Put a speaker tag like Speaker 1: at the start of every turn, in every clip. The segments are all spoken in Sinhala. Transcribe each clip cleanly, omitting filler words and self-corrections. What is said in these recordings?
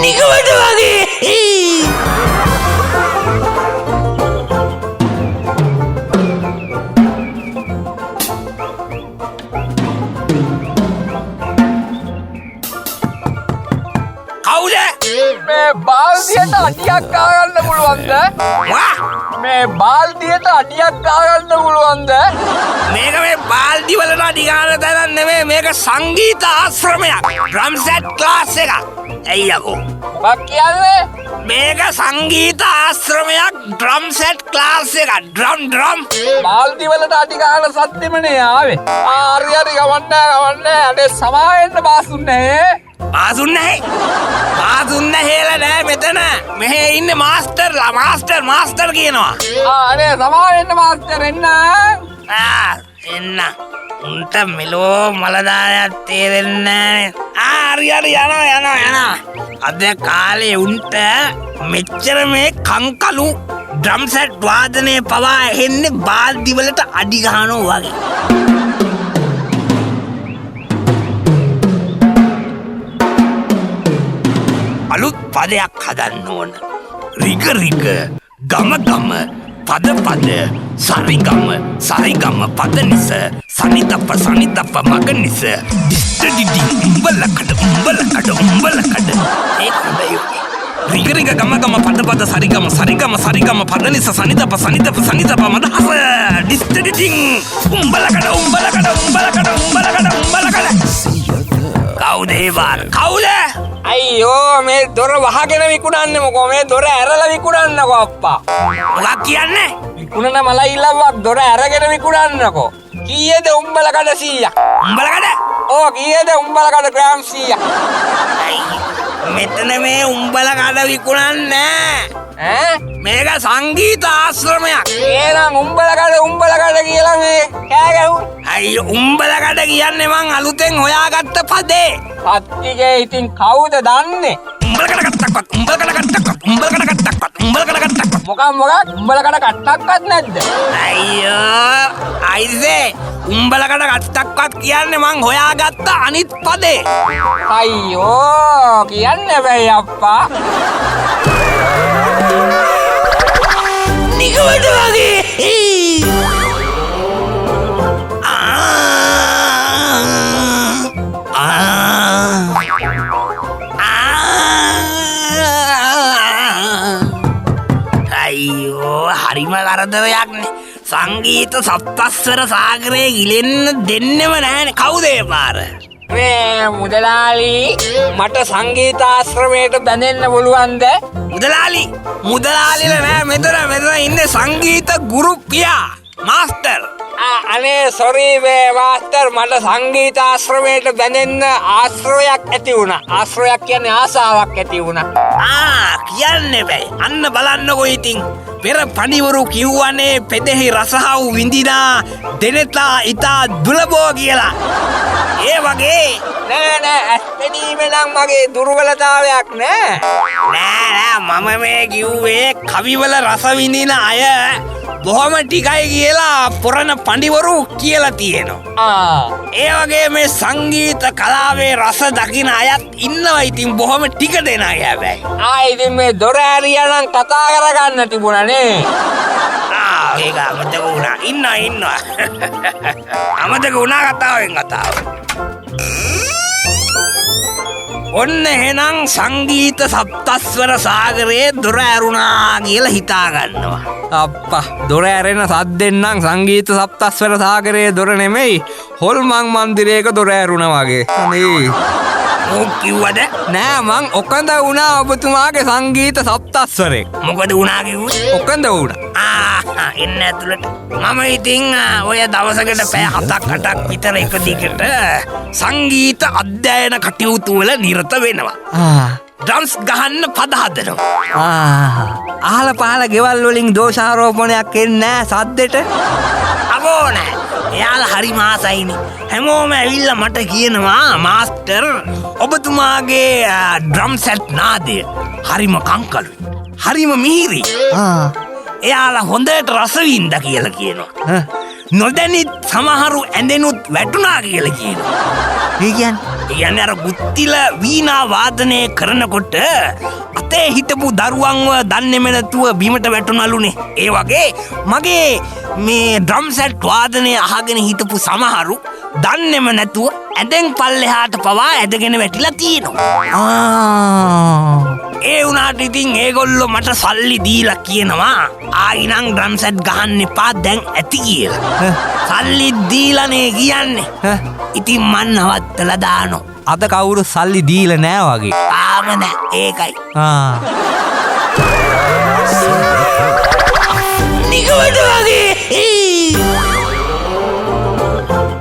Speaker 1: නිකමට වගේ. කවුද?
Speaker 2: මේ බාල්දියට අඩියක් ගන්න පුළුවන්ද? මේ බාල්දියට අඩියක් ගන්න පුළුවන්ද?
Speaker 1: මේක මේ බාල්දි වලට අඩි ගන්න තැනක් නෙමෙයි, මේක සංගීත ආශ්‍රමයක්. ඩ්‍රම් සෙට් ක්ලාස් එකක්. ඇයි යකෝ?
Speaker 2: මොකක් කියන්නේ?
Speaker 1: මේක සංගීත ආශ්‍රමයක්, ඩ්‍රම් සෙට් ක්ලාස් එකක්. ඩ්‍රම්
Speaker 2: බාල්දි වලට අඩි ගන්න සද්දෙමනේ ආවේ. හරි ගමන්නේ. අනේ සමාවෙන්න බාසුන්නේ.
Speaker 1: බාසුන් නැහැලා නෑ මෙතන. මෙහෙ ඉන්නේ මාස්ටර්ලා. මාස්ටර් කියනවා.
Speaker 2: අනේ සමාවෙන්න මාස්ටර් එන්න.
Speaker 1: එන්න. උන්ට මෙලෝ මලදායක් තේරෙන්නේ නෑ. හරි යනවා. අද කාලේ උන්ට මෙච්චර මේ කංකලු ඩ්‍රම් සෙට් වාදනය පවා ඇහෙන්නේ බාල්දි වලට අඩි ගහනවා වගේ. අලුත් පදයක් හදන්න ඕන. රිග ගම පද සරිගම පද නිස සනිතප්ප මග නිස ඩිස්ටඩිඩි උඹලකඩ ඒක හොඳයි. රිග ගම පද සරිගම පද නිස සනිතප්ප මදහස ඩිස්ටඩිඩින් උඹලකඩ කවුද ඒ වාර? කවුද?
Speaker 2: අයියෝ මේ දොර වහගෙන විකුණන්නේ මොකෝ? මේ දොර ඇරලා විකුණන්නකෝ අප්පා.
Speaker 1: මොකක් කියන්නේ?
Speaker 2: විකුණන මලයිල්ලවක් දොර ඇරගෙන විකුණන්නකෝ. කීයේද උඹලකඩ 100ක්?
Speaker 1: උඹලකඩ?
Speaker 2: ඕ කීයේද උඹලකඩ ග්‍රෑම් 100ක්?
Speaker 1: මෙතන මේ උඹලකඩ විකුණන්නේ ඈ? මේක සංගීත ආශ්‍රමයක්.
Speaker 2: එහෙනම් උඹලකඩ කියලා මේ කෑ ගැහුවා.
Speaker 1: අයියෝ උඹලකඩ කියන්නේ මං අලුතෙන් හොයාගත්ත පදේ.
Speaker 2: පත්තිගේ ඉතින් කවුද දන්නේ?
Speaker 1: උඹලකඩ කට්ටක්වත්
Speaker 2: මොකක් උඹලකඩ කට්ටක්වත් නැද්ද?
Speaker 1: අයියෝ අයිසේ උඹලකඩ කට්ටක්වත් කියන්නේ මං හොයාගත්ත අනිත් පදේ.
Speaker 2: අයියෝ කියන්න බැයි අප්පා.
Speaker 1: නිකමට වගේ. අයියෝ හරිම කරදරයක්නේ. සංගීත සප්තස්වර සාගරේ ගිලෙන්න දෙන්නෙම නෑනේ. කවුද ඒ පාර?
Speaker 2: මේ මුදලාලි මට සංගීතාශ්‍රමයට බැඳෙන්න පුළුවන්ද?
Speaker 1: මුදලාලිල නෑ මෙතන ඉන්නේ සංගීත ගුරු පියා මාස්ටර්.
Speaker 2: අනේ සොරි වේ මාස්ටර්, මට සංගීතාශ්‍රමයට බැඳෙන්න ආශ්‍රයයක් ඇති වුණා. ආශ්‍රයයක් කියන්නේ ආසාවක් ඇති වුණා.
Speaker 1: කියන්න බෑ. අන්න බලන්නකො ඉතින්. පෙර පණිවරු කිව්වනේ පෙදෙහි රසහව් විඳිනා දෙනතා ඉතා දුලබෝ කියලා. ඒ වගේ
Speaker 2: නෑ ඇස්පෙනීම නම් මගේ දුර්වලතාවයක් නෑ.
Speaker 1: මම මේ කිව්වේ කවිවල රස විඳින අය බොහොම ටිකයි කියලා පුරණ පඬිවරු කියලා තියෙනවා. ඒ වගේ මේ සංගීත කලාවේ රස දකින අයත් ඉන්නවා. ඉතින් බොහොම ටික දෙනා හැබැයි.
Speaker 2: ඉතින් මේ දොර ඇරියා නම් කතා කරගන්න තිබුණානේ.
Speaker 1: ඒක අමතක වුණා. ඉන්නවා. අමතක වුණා කතාව. ඔන්න එහෙනම් සංගීත සප්තස්වර සාගරයේ දොර ඇරුණා කියලා හිතා ගන්නවා.
Speaker 2: අප්පා දොර ඇරෙන සද්දෙන් නම් සංගීත සප්තස්වර සාගරයේ දොර නෙමෙයි, හොල්මන් මන්දිරයක දොර ඇරුණා වගේ. අනේ
Speaker 1: මොකක් කිව්වද?
Speaker 2: නෑ මං ඔකඳ වුණා ඔබතුමාගේ සංගීත සප්තස්වරේ.
Speaker 1: මොකද වුණා කිව්වේ?
Speaker 2: ඔකඳ වුණා.
Speaker 1: එන්න ඇතුළට. මම ඉතින් ඔය දවසකට පැය 7-8ක් විතර එක දිගට සංගීත අධ්‍යයන කටයුතු වල නිරත වෙනවා. ඩ්‍රම්ස් ගහන්න පද හදනවා.
Speaker 2: අහල පහල ගෙවල් වලින් දෝෂාරෝපණයක් එන්නේ නෑ සද්දෙට.
Speaker 1: අගෝ නෑ. එයාලා හරි මාසයිනේ. හැමෝම ඇවිල්ලා මට කියනවා මාස්ටර් ඔබතුමාගේ ඩ්‍රම් සෙට් නාදය හරිම කංකලුයි. හරිම මිහිරි. එයාලා හොඳට රස වින්ද කියලා කියනවා. නොදැනිත් සමහරු ඇඳෙනුත් වැටුණා කියලා කියනවා.
Speaker 2: ඒ කියන්නේ
Speaker 1: කියන්නේ අර ගුත්තිල වීණා වාදනය කරනකොට අතේ හිටපු දරුවන්ව දන්නේම නැතුව බිමට වැටුණලුනේ. ඒ වගේ මගේ මේ ඩ්‍රම් සෙට් වාදනය අහගෙන හිටපු සමහරු දන්නේම නැතුව ඇදෙන් පල්ලෙහාට පවා ඇදගෙන වැටිලා තියෙනවා. ඒ වුණාට ඉතින් ඒගොල්ලෝ මට සල්ලි දීලා කියනවා ආයිනම් ඩ්‍රම් සෙට් ගහන්න එපා දැන් ඇති කියලා. සල්ලි දීලානේ කියන්නේ. ඉතින් මන් නවත්තලා දානවා.
Speaker 2: අද කවුරු සල්ලි දීලා නෑ වගේ.
Speaker 1: ආම නෑ ඒකයි. නිකවට වගේ.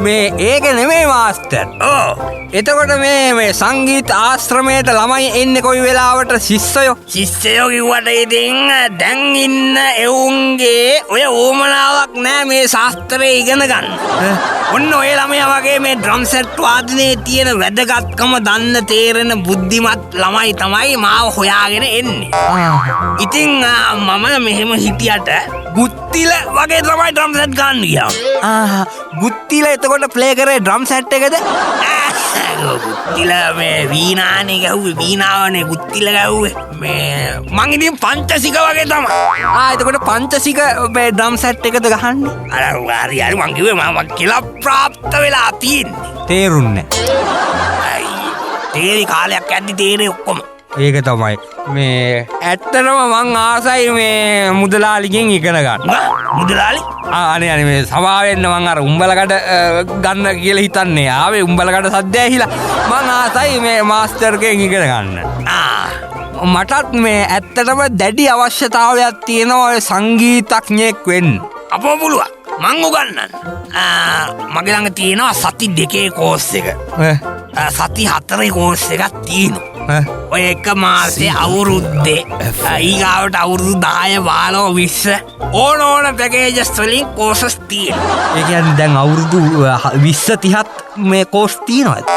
Speaker 2: මේ ඒක නෙමෙයි මාස්ටර්. එතකොට මේ සංගීත ආශ්‍රමයට ළමයි එන්නේ කොයි වෙලාවට ශිෂ්‍යයෝ?
Speaker 1: ශිෂ්‍යයෝ කිව්වට ඉතින් දැන් ඉන්න එවුන්ගේ ඔය ඕමනාවක් නෑ මේ ශාස්ත්‍රය ඉගෙන ගන්න. ඔන්න ඔය ළමයා වගේ මේ ඩ්‍රම් සෙට් වාදනයේ තියෙන වැදගත්කම දන්න තේරෙන බුද්ධිමත් ළමයි තමයි මාව හොයාගෙන එන්නේ. ඉතින් මම මෙහෙම හිටියට ගුත්තිල වගේ තමයි ඩ්‍රම් සෙට් ගන්න ගියා.
Speaker 2: ගුත්තිල එතකොට ප්ලේ කරේ ඩ්‍රම් සෙට් එකද?
Speaker 1: ගුත්තිල මේ වීණානේ ගැහුවේ වීණාවනේ ගුත්තිල ගැහුවේ. මේ මං ඉතින් පංචසික වගේ තමයි.
Speaker 2: එතකොට පංචසික මේ ඩ්‍රම් සෙට් එකද ගහන්නේ?
Speaker 1: අර හරි මං කිව්වේ මම කියලා ප්‍රාප්ත වෙලා තියෙන්නේ.
Speaker 2: තේරුන්නේ
Speaker 1: නැහැ. තේරි කාලයක් යද්දි තේරෙයි ඔක්කොම.
Speaker 2: ඒක තමයි මේ ඇත්තටම මං ආසයි මේ මුදලාලිගෙන් ඉගෙන ගන්න.
Speaker 1: මුදලාලි?
Speaker 2: අනේ මේ සමාවෙන්න මං අර උඹලකට ගන්න කියලා හිතන්නේ. ආවේ උඹලකට සද්ද ඇහිලා මං ආසයි මේ මාස්ටර්ගෙන් ඉගෙන ගන්න. මටත් මේ ඇත්තටම දැඩි අවශ්‍යතාවයක් තියෙනවා ඔය සංගීතඥයෙක් වෙන්න.
Speaker 1: අපෝ පුළුවන්. මං උගන්නන්න. මගේ ළඟ තියෙනවා සති 2 කෝස් එක. සති 4 කෝස් එකක් තියෙනවා. ඔය එක මාසේ අවුරුද්දේ ඊගාවට අවුරුදු 10 15 20 ඕන පැකේජස් වලින් කෝසස් තියෙනවා.
Speaker 2: ඒ කියන්නේ දැන් අවුරුදු 20 30ක් මේ කෝස් තියෙනවද?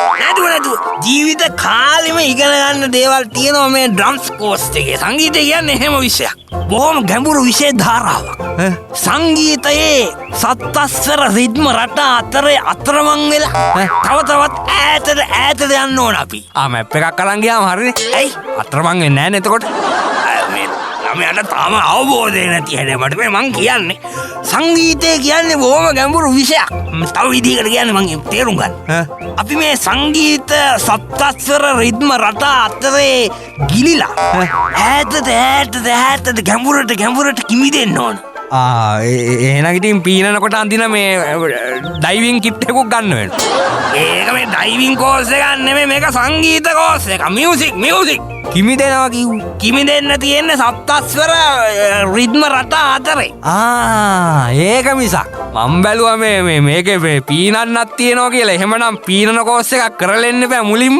Speaker 1: නැතුව ජීවිත කාලෙම ඉගෙන ගන්න දේවල් තියෙනවා මේ ඩ්‍රම්ස් කෝස් එකේ. සංගීතය කියන්නේ එහෙම විෂයක්. බොහොම ගැඹුරු විෂය ධාරාවක්. සංගීතයේ සත්තස්වර රිද්ම රට අතරේ අතරමං වෙලා තව ඈතට යන්න ඕන අපි.
Speaker 2: මැප් එකක් අරන් ගියාම හරිනේ.
Speaker 1: ඇයි?
Speaker 2: අතරමං වෙන්නේ නැහැ නේ එතකොට.
Speaker 1: ළමයාට තාම අවබෝධය නැති හැටි මට මේ මං කියන්නේ සංගීතය කියන්නේ බොහොම ගැඹුරු විෂයක්. තව විදිහකට කියන්නේ මං තේරුම් ගන්න. අපි මේ සංගීත සප්තස්වර රිද්ම රට අතරේ ගිලිලා ඈතට ගැඹුරට කිමිදෙන්න ඕන.
Speaker 2: එහෙනම් ඉතින් පීනනකොට අඳින මේ ඩයිවිං කිට් එකක් ගන්න වෙනවා.
Speaker 1: ඒක මේ ඩයිවිං කෝස් එකක් නෙමෙයි මේක සංගීත කෝස් එකක්. මියුසික්.
Speaker 2: කිමිදෙනවා කිව්ව.
Speaker 1: කිමිදෙන්න තියෙන්නේ සප්තස්වර රිද්ම රට අතරේ.
Speaker 2: ඒක මිසක් මම බැලුවා මේකේ පීනන්නක් තියෙනවා කියලා. එහෙමනම් පීනන කෝස් එකක් කරලා එන්න බෑ මුලින්ම.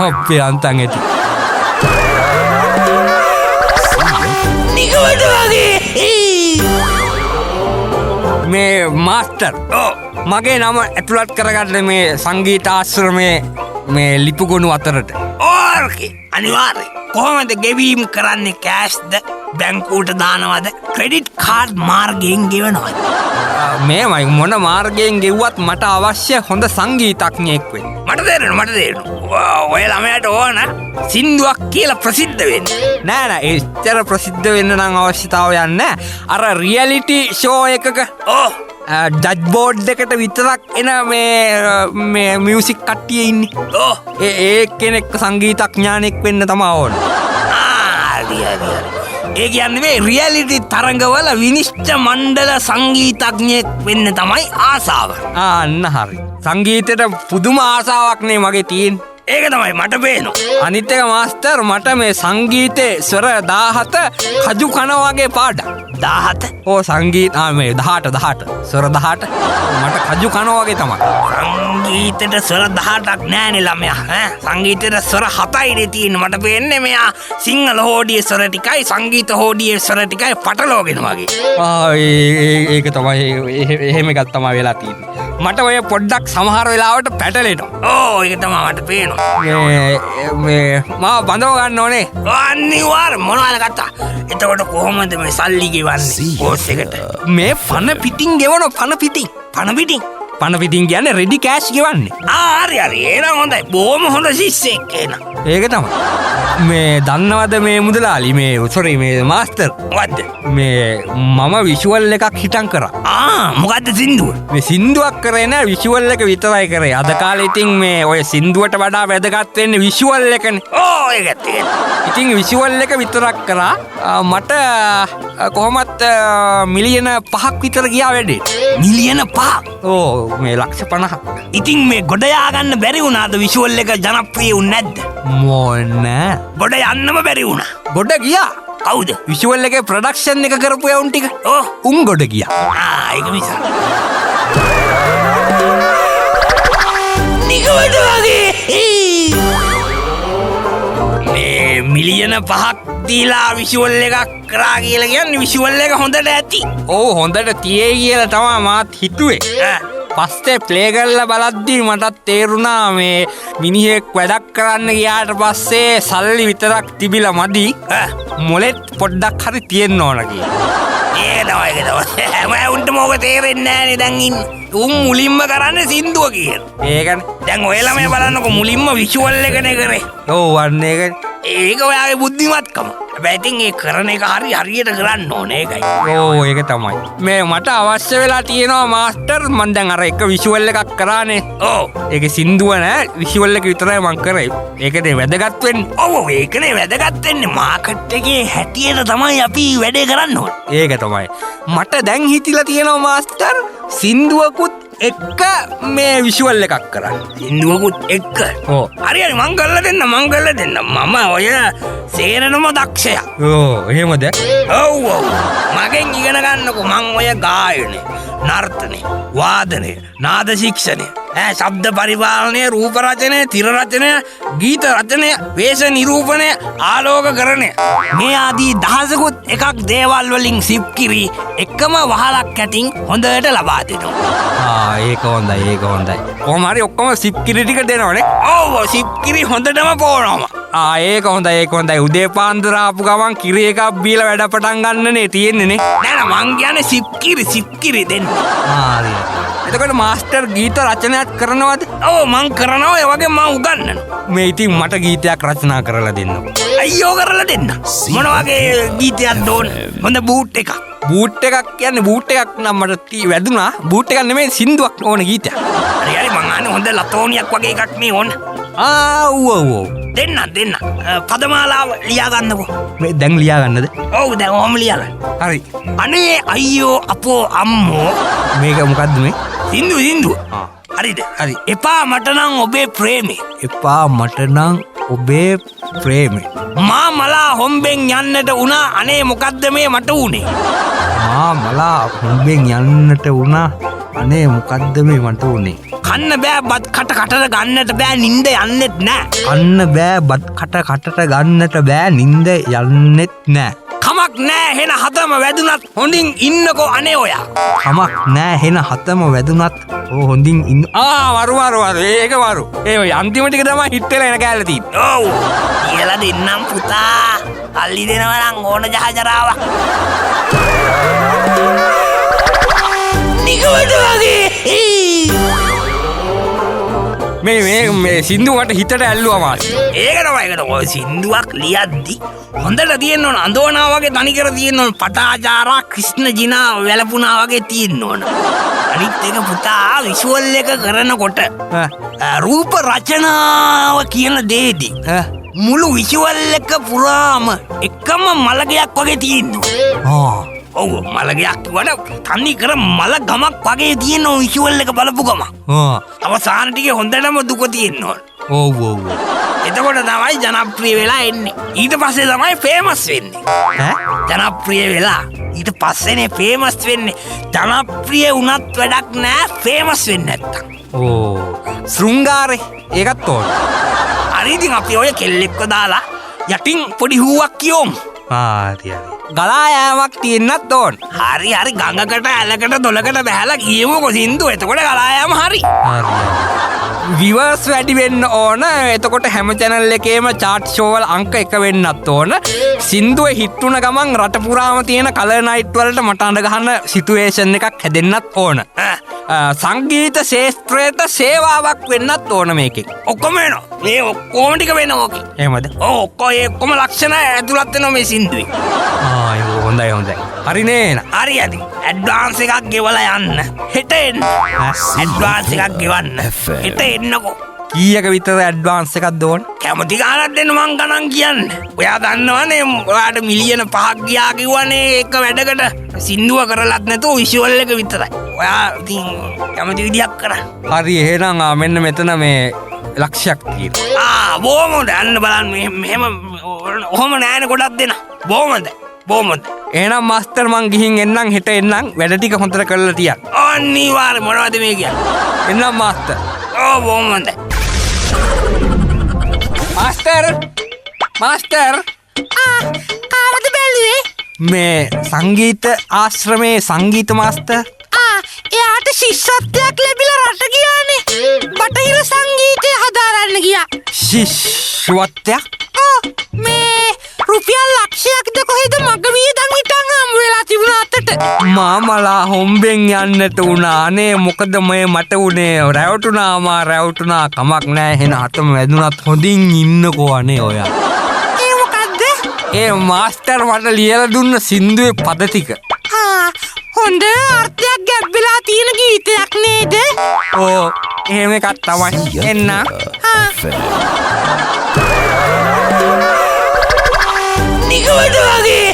Speaker 2: අපේ අන්තන් ඇති.
Speaker 1: නිකවට වගේ.
Speaker 2: මේ මාස්ටර් මගේ නම ඇතුළත් කරගන්න මේ සංගීත ආශ්‍රමයේ මේ ලිපුගොනු අතරට.
Speaker 1: ඕර්කේ අනිවාර්යයෙන්. කොහොමද ගෙවීම් කරන්නේ? කෑෂ්ද බැංකුවට දානවද ක්‍රෙඩිට් කාඩ් මාර්ගයෙන් ගෙවනවද?
Speaker 2: මේමයි මොන මාර්ගයෙන් ගෙව්වත් මට අවශ්‍ය හොඳ සංගීතඥයෙක් වෙන්න.
Speaker 1: මට තේරෙනවා. ඔය ළමයාට ඕන සින්දුවක් කියලා ප්‍රසිද්ධ වෙන්න.
Speaker 2: නෑ එච්චර ප්‍රසිද්ධ වෙන්න නම් අවශ්‍යතාවයක් නෑ. අර රියැලිටි ෂෝ එකක ඩජ් බෝඩ් එකට විතරක් එන මේ මියුසික් කට්ටිය ඉන්නේ. ඒ කෙනෙක් සංගීතඥයෙක් වෙන්න තමයි ඕන.
Speaker 1: ඒ කියන්නේ මේ රියැලිටි තරඟවල විනිශ්චය මණ්ඩල සංගීතඥයෙක් වෙන්න තමයි ආසාව.
Speaker 2: අන්න හරි. සංගීතයට පුදුම ආසාවක් නේ මගේ තියෙන්නේ.
Speaker 1: ඒක තමයි මට පේනවා.
Speaker 2: අනිත් එක මාස්ටර් මට මේ සංගීතේ ස්වර 17 කජු කන වගේ පාඩම්.
Speaker 1: 17?
Speaker 2: ඕ සංගීත මේ 18 ස්වර 18 මට කජු කන වගේ තමයි.
Speaker 1: සංගීතෙට ස්වර 18ක් නෑනේ ළමයා. සංගීතෙට ස්වර 7යිනේ තියෙන්නේ. මට පේන්නේ මෙයා සිංහල හෝඩියේ ස්වර ටිකයි සංගීත හෝඩියේ ස්වර ටිකයි පටලවගෙන වගේ.
Speaker 2: ඒක තමයි එහෙම එකක් තමයි වෙලා තියෙන්නේ. මට ඔය පොඩ්ඩක් සමහර වෙලාවට පැටලෙනවා.
Speaker 1: ඒක තමයි මට පේනවා.
Speaker 2: මේ මාව බඳව ගන්න ඕනේ.
Speaker 1: අනිවාර්ය මොනවද කතා. එතකොට කොහොමද මේ සල්ලි ගෙවන්නේ කෝස් එකට?
Speaker 2: මේ පන පිටින් ගෙවන පන පිටින්. පණ පිටින් කියන්නේ රෙඩි කෑෂ් ගෙවන්නේ.
Speaker 1: හරි හරි එහෙනම් හොඳයි. බොහොම හොඳ ශිෂ්‍යෙක් එහෙනම්.
Speaker 2: ඒක තමයි. මේ දන්නවද මේ මුදලාලි මේ සොරි මේ මාස්ටර්
Speaker 1: මොකද්ද?
Speaker 2: මේ මම විෂුවල් එකක් හිටන් කරා.
Speaker 1: මොකද්ද සින්දුව?
Speaker 2: මේ සින්දුවක් කරේ නෑ විෂුවල් එක විතරයි කරේ. අද කාලේ ඉතින් මේ ඔය සින්දුවට වඩා වැදගත් වෙන්නේ විෂුවල් එකනේ.
Speaker 1: ඒකත්.
Speaker 2: ඉතින් විෂුවල් එක විතරක් කරා. මට කොහොමත් මිලියන 5ක් විතර ගියා වැඩේ.
Speaker 1: මිලියන 5ක්?
Speaker 2: ඕ මේ ලක්ෂ 50ක්.
Speaker 1: ඉතින් මේ ගොඩ යාගන්න බැරි වුණාද විෂුවල් එක ජනප්‍රිය වුනේ නැද්ද?
Speaker 2: මොන
Speaker 1: ගොඩ යන්නම බැරි වුණා.
Speaker 2: ගොඩ ගියා.
Speaker 1: කවුද?
Speaker 2: විෂුවල් එකේ ප්‍රොඩක්ෂන් එක කරපු යවුන් ටික. උන් ගොඩ ගියා.
Speaker 1: ඒක නිසා. නිකවට වගේ. මේ මිලියන 5ක් දීලා විෂුවල් එකක් කරා කියලා කියන්නේ විෂුවල් එක හොඳට ඇති.
Speaker 2: ඔව් හොඳට තියේ කියලා තමයි මාත් හිතුවේ. පස්සේ ප්ලේ කරලා බලද්දී මටත් තේරුණා මේ මිනිහෙක් වැඩක් කරන්න ගියාට පස්සේ සල්ලි විතරක් තිබිලා මදි මොලෙත් පොඩ්ඩක් හරි තියෙන්න ඕන කියලා.
Speaker 1: ඒක තමයි. හැම උන්ට මොක තේරෙන්නේ නැහනේ දැන් ඉන්නේ. උන් මුලින්ම කරන්නේ සින්දුව කියන.
Speaker 2: ඒකනේ.
Speaker 1: දැන් ඔයලා මේ බලන්නකො මුලින්ම විෂුවල් එකනේ කරේ.
Speaker 2: ඔව් වන්න ඒකනේ.
Speaker 1: ඒක ඔයාගේ බුද්ධිමත්කම. හැබැයි ඉතින් ඒ කරන එක හරියට කරන්න ඕනේ ඒකයි.
Speaker 2: ඕ ඒක තමයි. මේ මට අවශ්‍ය වෙලා තියෙනවා මාස්ටර් මන් දැන් අර එක විෂුවල් එකක් කරානේ.
Speaker 1: ඔව්.
Speaker 2: ඒකේ සින්දුව නෑ විෂුවල් එක විතරයි මං කරේ. ඒකනේ වැදගත් වෙන්නේ.
Speaker 1: ඔව් ඒකනේ වැදගත් වෙන්නේ. මාකට් එකේ හැටියට තමයි අපි වැඩේ කරන්න ඕනේ.
Speaker 2: ඒක තමයි. මට දැන් හිතිලා තියෙනවා මාස්ටර් සින්දුවකුත් එක්ක මේ විෂුවල් එකක් කරන්න.
Speaker 1: සින්දුවකුත් එක්ක.
Speaker 2: ඕ.
Speaker 1: හරි මං කරලා දෙන්න. මම ඔය සේරනම දක්ෂයා.
Speaker 2: ඕ එහෙමද?
Speaker 1: ඔව්. මගෙන් ඉගෙන ගන්නකො මං ඔය ගායනේ, නර්තනේ, වාදනය, නාද ශික්ෂණය, ශබ්ද පරිපාලනය, රූප රචනය, තිර රචනය, ගීත රචනය, වේශ නිරූපණය, ආලෝකකරණය. මේ ආදී දහසකුත් එකක් දේවල් වලින් සිප් කිරි එකම වහලක් ඇතින් හොඳට ලබා දෙනවා.
Speaker 2: ඒක හොඳයි. කොහොම හරි ඔක්කොම සිප් කිරි ටික දෙනවනේ.
Speaker 1: ඔව් සිප් කිරි හොඳටම පොවනවා.
Speaker 2: ඒක හොඳයි. උදේ පාන්දර ආපු ගමන් කිරි එකක් බීලා වැඩ පටන් ගන්නනේ තියෙන්නේ නේ.
Speaker 1: නෑ මං කියන්නේ සිප් කිරි දෙන්න.
Speaker 2: හරි. එතකොට මාස්ටර් ගීත රචනයක් කරනවද?
Speaker 1: ඔව් මං කරනවා. ඒ වගේ මං උගන්වනවා.
Speaker 2: මේ ඉතින් මට ගීතයක් රචනා කරලා දෙන්නකෝ.
Speaker 1: අයියෝ කරලා දෙන්න. මොන වගේ ගීතයක්ද ඕන? හොඳ බූට් එකක්.
Speaker 2: බූට් එකක් කියන්නේ බූට් එකක් නම් මට වැදුනා. බූට් එකක් නෙමෙයි සින්දුවක් ඕන ගීතයක්.
Speaker 1: හරි මං අහන්නේ හොඳ ලතෝනියක් වගේ එකක් නේ ඕන.
Speaker 2: ඔව්.
Speaker 1: දෙන්න. පදමාලාව ලියා ගන්නකෝ.
Speaker 2: මේ දැන් ලියා ගන්නද?
Speaker 1: ඔව් දැන් ඔහම ලියා ගන්න.
Speaker 2: හරි.
Speaker 1: අනේ අයියෝ අපෝ අම්මෝ.
Speaker 2: මේක මොකද්ද මේ?
Speaker 1: සින්දුව. හරිද? හරි. එපා මට නම් ඔබේ ප්‍රේමේ. මා මලා හොම්බෙන් යන්නට වුණා. අනේ මොකද්ද මේ මට උනේ? කන්න බෑ බත් කටට ගන්නට බෑ නින්ද යන්නෙත් නෑ. කමක් නෑ හෙන හතම වැදුනත් හොඳින් ඉන්නකෝ අනේ ඔයා.
Speaker 2: හොඳින් ඉන්න. වරු. ඒක වරු. ඒ ඔය අන්තිම ටික තමයි හිට වෙලා එන කැලේ තියෙන්නේ.
Speaker 1: ඔව්. කියලා දෙන්නම් පුතා. අල්ලි දෙනවා නම් ඕන ජහජරාවක්. නිකවට වගේ.
Speaker 2: මේ සින්දුවට හිතට ඇල්ලුවා මාත්.
Speaker 1: ඒක තමයි. ඔය සින්දුවක් ලියද්දි හොඳට තියෙන්න ඕන. අඳෝනා වගේ තනිකර තියෙන්න ඕන. පටාචාරා ක්‍රිෂ්ණ ජිනා වැළපුණා වගේ තියෙන්න ඕන. අනිත් එක පුතා විෂුවල් එක කරනකොට රූප රචනාව කියන දේදී මුළු විෂුවල් එක පුරාම එකම මලගයක් වගේ තියෙන්න ඕන. ඔව් මලගයක් වඩ තනි කර මල ගමක් වගේ තියෙන විෂුවල් එක බලපු ගම. අවසාන ටිකේ හොඳටම දුක තියෙන්න ඕන.
Speaker 2: ඔව්.
Speaker 1: එතකොට තමයි ජනප්‍රිය වෙලා එන්නේ. ඊට පස්සේ තමයි ෆේමස් වෙන්නේ. ජනප්‍රිය වෙලා ඊට පස්සේනේ ෆේමස් වෙන්නේ. ජනප්‍රිය වුණත් වැඩක් නෑ ෆේමස් වෙන්නේ නැත්තම්.
Speaker 2: ශෘංගාරේ ඒකත් ඕන.
Speaker 1: හරි ඉතින් අපි ඔය කෙල්ලෙක්ව දාලා යටින් පොඩි හුවක් කියෝමු.
Speaker 2: හරි. ගලා යෑමක් තියෙන්නත් ඕන.
Speaker 1: හරි ගඟකට ඇලකට දොලකට බහැලා ගියමුකෝ සින්දුව. එතකොට ගලා යෑම හරි. විවර්ස් වැඩි වෙන්න ඕන. එතකොට හැම channel එකේම chart show වල අංක 1 වෙන්නත් ඕන. සින්දුව හිට් වුණ ගමන් රට පුරාම තියෙන කලර් නයිට් වලට මට අඬ ගහන සිටුේෂන් එකක් හැදෙන්නත් ඕන.
Speaker 2: සංගීත ශේෂත්‍රයට සේවාවක් වෙන්නත් ඕන මේකෙන්.
Speaker 1: ඔක්කොම වෙනවා. මේ ඔක්කොම ටික වෙනවා ඕකේ.
Speaker 2: එහෙමද?
Speaker 1: ඔක්කොම ඒ ඔක්කොම ලක්ෂණ ඇතුළත් වෙනවා මේ සින්දුවේ.
Speaker 2: ඒක හොඳයි හොඳයි. හරිනේ න.
Speaker 1: හරි ඇති. ඇඩ්වාන්ස් එකක් ගෙවලා යන්න. හෙට එන්න. ඇඩ්වාන්ස් එකක් ගෙවන්න. හෙට එන්නකෝ.
Speaker 2: කීයක විතර ඇඩ්වාන්ස් එකක් ඕන?
Speaker 1: කැමති ගානක් දෙන්න මං ගණන් කියන්න. ඔයා දන්නවනේ ඔයාට මිලියන 5ක් ගියා කිව්වනේ එක වැඩකට සින්දුව කරලත් නැතුව විෂුවල් එක විතරයි. ඔයා ඉතින් කැමති විදියක් කරන්න.
Speaker 2: හරි එහෙනම් මෙන්න මෙතන මේ ලක්ෂයක් තියෙනවා.
Speaker 1: බොහොම හොඳ. අන්න බලන්න මෙහෙම ඔහොම නෑනේ ගොඩක් දෙන්න. බොහොම හොඳ. බොහොම හොඳ.
Speaker 2: එහෙනම් මාස්ටර් මං ගිහින් එන්නම් හෙට එන්නම් වැඩ ටික හොඳට කරලා තියන්න.
Speaker 1: අනිවාර්යයෙන් මොනවද මේ කියන්නේ?
Speaker 2: එන්නම් මාස්ටර්.
Speaker 1: බොහොම හොඳ.
Speaker 2: මාස්ටර්
Speaker 3: කාමද බැලුවේ?
Speaker 2: මේ සංගීත ආශ්‍රමයේ සංගීත මාස්ටර්
Speaker 3: එයාට ශිෂ්‍යත්වයක් ලැබිලා රට ගියානේ. බටහිර සංගීතය හදාරන්න ගියා.
Speaker 2: ශිෂ්‍යත්වයක්?
Speaker 3: මේ රුපියල් ලක්ෂයක්ද කොහෙද මග වියදම් හිටන් හම්බ වෙලා තිබුණා අතට.
Speaker 2: මාමලා හොම්බෙන් යන්නට වුණා. අනේ මොකද මේ මට උනේ රැවටුණා කමක් නෑ. එහෙනම් අතම වැදුනත් හොඳින් ඉන්නකෝ අනේ ඔයා.
Speaker 3: ඒ මොකද්ද?
Speaker 2: ඒ මාස්ටර් මට ලියලා දුන්න සින්දුවේ පද ටික.
Speaker 3: හොඳ අර්ථයක් ගැබ්බලා තියෙන ගීතයක් නේද?
Speaker 2: එහෙම එකක් තමයි. එන්න.
Speaker 1: නිකමට වගේ